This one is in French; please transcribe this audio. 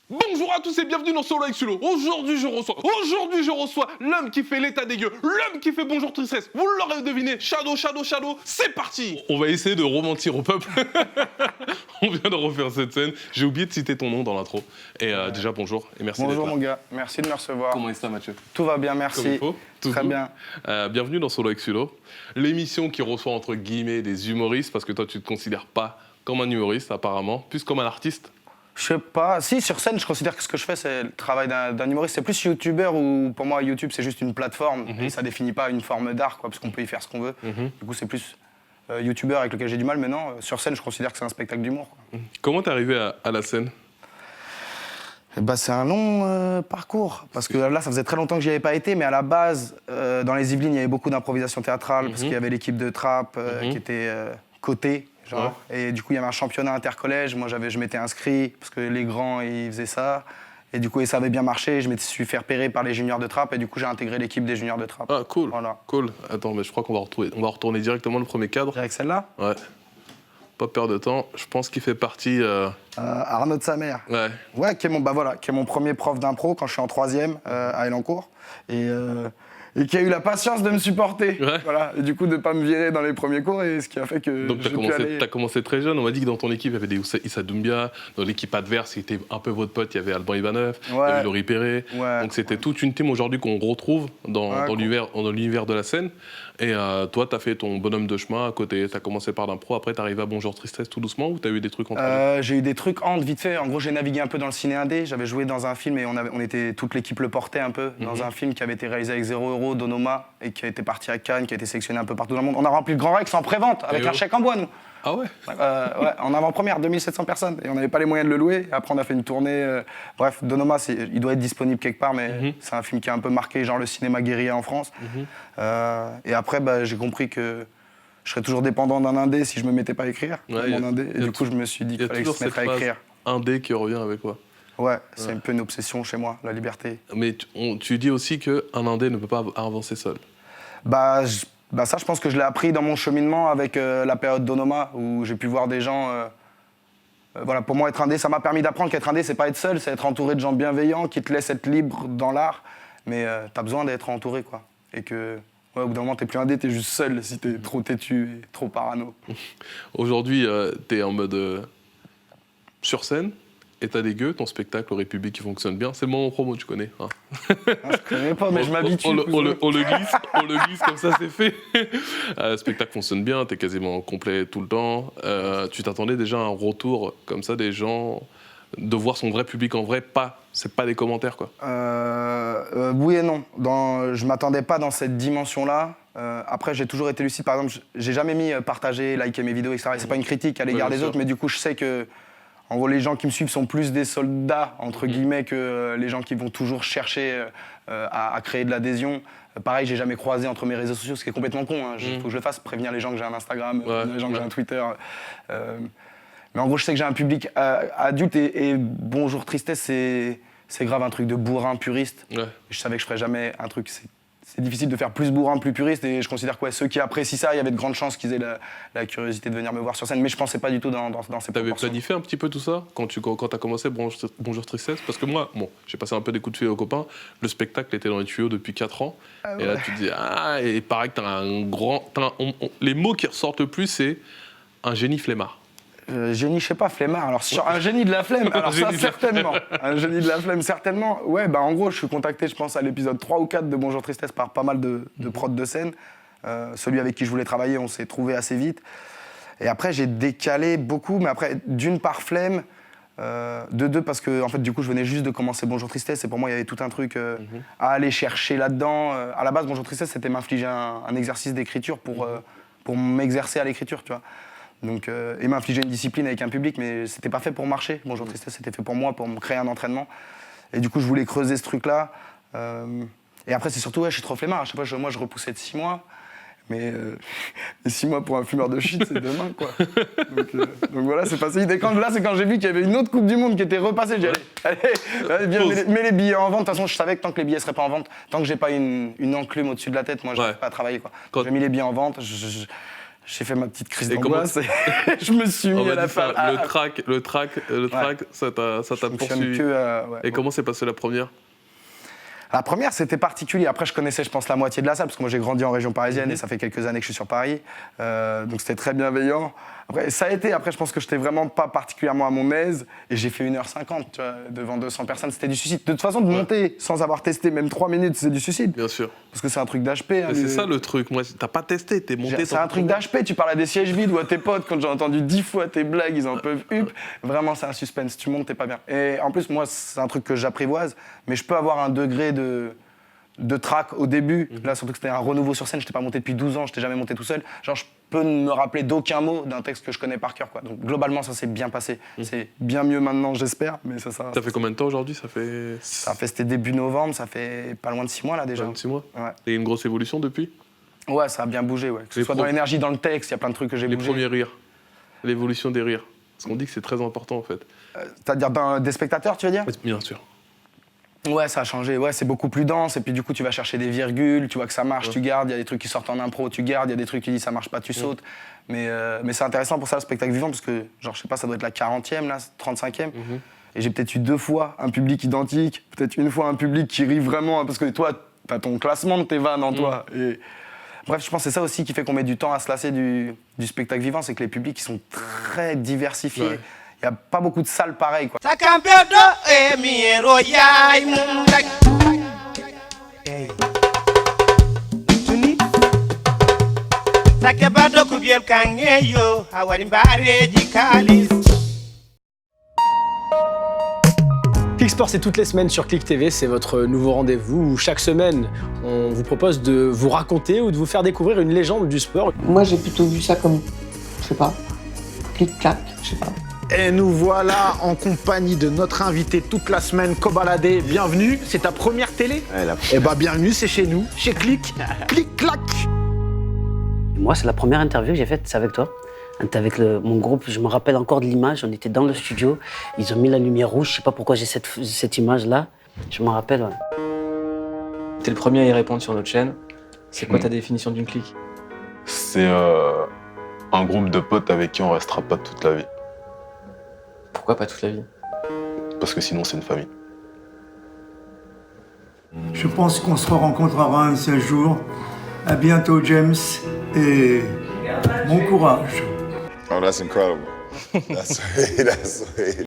Bonjour à tous et bienvenue dans Solo avec Sulo. Aujourd'hui je reçois l'homme qui fait l'état des gueux, l'homme qui fait Bonjour Tristesse. Vous l'aurez deviné, Shadow, c'est parti. On va essayer de rementir au peuple. On vient de refaire cette scène. J'ai oublié de citer ton nom dans l'intro. Et déjà bonjour et merci d'être là. Bonjour mon gars, merci de me recevoir. Comment est-ce Mathieu? Tout va bien, merci. Comme il faut. Très bien. Bienvenue dans Solo avec Sulo, l'émission qui reçoit entre guillemets des humoristes, parce que toi tu te considères pas comme un humoriste apparemment, plus comme un artiste. Je sais pas, si sur scène je considère que ce que je fais c'est le travail d'un humoriste. C'est plus youtubeur où pour moi YouTube c'est juste une plateforme et ça définit pas une forme d'art quoi, parce qu'on peut y faire ce qu'on veut. Du coup c'est plus youtubeur avec lequel j'ai du mal, mais non, sur scène je considère que c'est un spectacle d'humour. Comment t'es arrivé à la scène? Bah, c'est un long parcours, parce que là ça faisait très longtemps que j'y avais pas été, mais à la base dans les Yvelines il y avait beaucoup d'improvisation théâtrale, parce qu'il y avait l'équipe de Trappe qui était cotée. Genre. Ouais. Et du coup, il y avait un championnat intercollège. Moi, je m'étais inscrit parce que les grands, ils faisaient ça. Et du coup, et ça avait bien marché. Je m'étais su faire repérer par les juniors de Trappe. Et du coup, j'ai intégré l'équipe des juniors de Trappe. Ah, cool. Voilà. Cool. Attends, mais je crois qu'on va retourner directement le premier cadre. Avec celle-là? Ouais. Pas perdre de temps. Je pense qu'il fait partie... Arnaud de sa mère. Ouais. Ouais, qui est mon premier prof d'impro quand je suis en 3e à Elancourt. Et qui a eu la patience de me supporter. Ouais. Voilà. Et du coup, de ne pas me virer dans les premiers cours, et ce qui a fait que. Donc, t'as commencé très jeune. On m'a dit que dans ton équipe, il y avait des Issa Doumbia. Dans l'équipe adverse, qui était un peu votre pote, il y avait Alban Ivanov, il y avait Laurie Perret. Ouais. Donc, c'était toute une team aujourd'hui qu'on retrouve dans l'univers de la scène. Et toi, t'as fait ton bonhomme de chemin à côté. T'as commencé par l'impro. Après, t'es arrivé à Bonjour Tristesse tout doucement, ou t'as eu des trucs entre J'ai eu des trucs vite fait. En gros, j'ai navigué un peu dans le ciné indé. J'avais joué dans un film et toute l'équipe le portait un peu dans un film qui avait été réalisé avec 0 € d'Onoma et qui a été parti à Cannes, qui a été sélectionné un peu partout dans le monde. On a rempli le Grand Rex en pré-vente avec un chèque en bois, nous. Ah ouais? Ouais, en avant-première, 2700 personnes. Et on n'avait pas les moyens de le louer. Après, on a fait une tournée. Bref, Donoma, il doit être disponible quelque part, mais c'est un film qui a un peu marqué genre le cinéma guérilla en France. Et après, j'ai compris que je serais toujours dépendant d'un indé si je me mettais pas à écrire. Mon indé. Et du coup, je me suis dit qu'il fallait se mettre à écrire. Indé qui revient avec quoi? Ouais, c'est un peu une obsession chez moi, la liberté. Mais tu dis aussi qu'un indé ne peut pas avancer seul. Ça, je pense que je l'ai appris dans mon cheminement avec la période d'Onoma, où j'ai pu voir des gens... voilà, pour moi, être indé, ça m'a permis d'apprendre qu'être indé, c'est pas être seul, c'est être entouré de gens bienveillants qui te laissent être libre dans l'art. Mais t'as besoin d'être entouré, quoi. Et que, au bout d'un moment, t'es plus indé, t'es juste seul si t'es trop têtu et trop parano. Aujourd'hui, t'es en mode sur scène. État des gueux, ton spectacle au République qui fonctionne bien. C'est le moment promo, tu connais. Hein. Je connais pas, mais je m'habitue. On le glisse, comme ça c'est fait. Le spectacle fonctionne bien, t'es quasiment complet tout le temps. Tu t'attendais déjà à un retour comme ça des gens, de voir son vrai public en vrai, c'est pas des commentaires quoi. Oui et non. Je m'attendais pas dans cette dimension-là. Après, j'ai toujours été lucide. Par exemple, j'ai jamais mis partager, liker mes vidéos, etc. C'est pas une critique à l'égard des autres, mais du coup, je sais que en gros, les gens qui me suivent sont plus des soldats, entre guillemets, que les gens qui vont toujours chercher à créer de l'adhésion. Pareil, j'ai jamais croisé entre mes réseaux sociaux, ce qui est complètement con. Il faut que je le fasse, prévenir les gens que j'ai un Instagram, les gens que j'ai un Twitter. Mais en gros, je sais que j'ai un public adulte et Bonjour Tristesse, c'est grave un truc de bourrin puriste. Ouais. Je savais que je ferais jamais un truc... C'est difficile de faire plus bourrin, plus puriste, et je considère que ceux qui apprécient ça, il y avait de grandes chances qu'ils aient la curiosité de venir me voir sur scène, mais je pensais pas du tout dans ces proportions. T'avais planifié un petit peu tout ça quand t'as commencé Bonjour Tristesse? Parce que moi, j'ai passé un peu des coups de fil aux copains, le spectacle était dans les tuyaux depuis 4 ans, et là tu te dis, et pareil que t'as un grand... les mots qui ressortent le plus, c'est un génie flemmard. Génie, je sais pas, flemmard. Alors, un génie de la flemme, alors ça, certainement. Un génie de la flemme, certainement. Ouais, en gros, je suis contacté, je pense, à l'épisode 3 ou 4 de Bonjour Tristesse par pas mal de prods de scène. Celui avec qui je voulais travailler, on s'est trouvé assez vite. Et après, j'ai décalé beaucoup, mais après, d'une par flemme, de deux, parce que, en fait, du coup, je venais juste de commencer Bonjour Tristesse, et pour moi, il y avait tout un truc à aller chercher là-dedans. À la base, Bonjour Tristesse, c'était m'infliger un exercice d'écriture pour m'exercer à l'écriture, tu vois. Donc, et m'infliger une discipline avec un public, mais c'était pas fait pour marcher. Bonjour Tristesse, c'était fait pour moi, pour me créer un entraînement. Et du coup, je voulais creuser ce truc-là. Et après, c'est surtout, je suis trop flemmard. Je sais pas, moi, je repoussais de 6 mois. Mais 6 mois pour un fumeur de shit, c'est demain, quoi. Donc voilà, c'est passé. Et quand j'ai vu qu'il y avait une autre Coupe du Monde qui était repassée, j'ai dit, allez, viens, mets les billets en vente. De toute façon, je savais que tant que les billets seraient pas en vente, tant que j'ai pas une enclume au-dessus de la tête, moi, je n'arrive pas à travailler, quoi. J'ai mis les billets en vente. J'ai fait ma petite crise d'angoisse et je me suis mis à la faire. Le track, ça t'a poursuivi. Et comment s'est passée la première ? La première, c'était particulier. Après, je connaissais, je pense, la moitié de la salle, parce que moi, j'ai grandi en région parisienne et ça fait quelques années que je suis sur Paris. Donc, c'était très bienveillant. Après, ça a été. Après, je pense que je n'étais vraiment pas particulièrement à mon aise. Et j'ai fait 1h50, tu vois, devant 200 personnes. C'était du suicide. De toute façon, de monter sans avoir testé même 3 minutes, c'est du suicide. Bien sûr. Parce que c'est un truc d'HP. Hein, c'est ça le truc. Moi, t'as pas testé, t'es monté. C'est un truc d'HP. Tu parles à des sièges vides ou à tes potes. Quand j'ai entendu 10 fois tes blagues, ils en peuvent hup. Vraiment, c'est un suspense. Tu montes, t'es pas bien. Et en plus, moi, c'est un truc que j'apprivoise. Mais je peux avoir un degré de track au début, là surtout que c'était un renouveau sur scène, je n'étais pas monté depuis 12 ans, je n'étais jamais monté tout seul. Genre je peux ne me rappeler d'aucun mot d'un texte que je connais par cœur, quoi. Donc globalement ça s'est bien passé. C'est bien mieux maintenant j'espère, mais ça fait combien de temps aujourd'hui ? C'était début novembre, ça fait pas loin de 6 mois là déjà. 6 mois ? Ouais. Et une grosse évolution depuis ? Ouais, ça a bien bougé, ouais. Que ce soit dans l'énergie, dans le texte, il y a plein de trucs que j'ai bougé. Les premiers rires, l'évolution des rires. Parce qu'on dit que c'est très important en fait. C'est-à-dire des spectateurs, tu veux dire ? Bien sûr. Ouais, ça a changé. Ouais, c'est beaucoup plus dense. Et puis du coup, tu vas chercher des virgules, tu vois que ça marche, tu gardes. Il y a des trucs qui sortent en impro, tu gardes. Il y a des trucs qui disent ça marche pas, tu sautes. Mais c'est intéressant pour ça, le spectacle vivant, parce que, genre, je sais pas, ça doit être la 40e, là, 35e. Et j'ai peut-être eu 2 fois un public identique, peut-être une fois un public qui rit vraiment, hein, parce que toi, t'as ton classement de tes vannes en toi. Et... Bref, je pense que c'est ça aussi qui fait qu'on met du temps à se lasser du spectacle vivant, c'est que les publics, ils sont très diversifiés. Ouais. Il n'y a pas beaucoup de salles pareilles, quoi. Clic Sport, c'est toutes les semaines sur Clic TV, c'est votre nouveau rendez-vous où chaque semaine, on vous propose de vous raconter ou de vous faire découvrir une légende du sport. Moi, j'ai plutôt vu ça comme, je sais pas, clic-clac, je sais pas. Et nous voilà en compagnie de notre invité toute la semaine, Kobalade. Bienvenue, c'est ta première télé ? Eh bah bienvenue, c'est chez nous, chez Clic, Clic-Clac. Moi, c'est la première interview que j'ai faite, c'est avec toi. On était avec mon groupe, je me rappelle encore de l'image, on était dans le studio, ils ont mis la lumière rouge, je sais pas pourquoi j'ai cette image-là, je m'en rappelle. Ouais. T'es le premier à y répondre sur notre chaîne. C'est quoi ta définition d'une clique ? C'est un groupe de potes avec qui on restera pas toute la vie. Pourquoi pas toute la vie ? Parce que sinon c'est une famille. Je pense qu'on se rencontrera un de ces jours. À bientôt James et bon courage. Oh, that's incredible. That's sweet.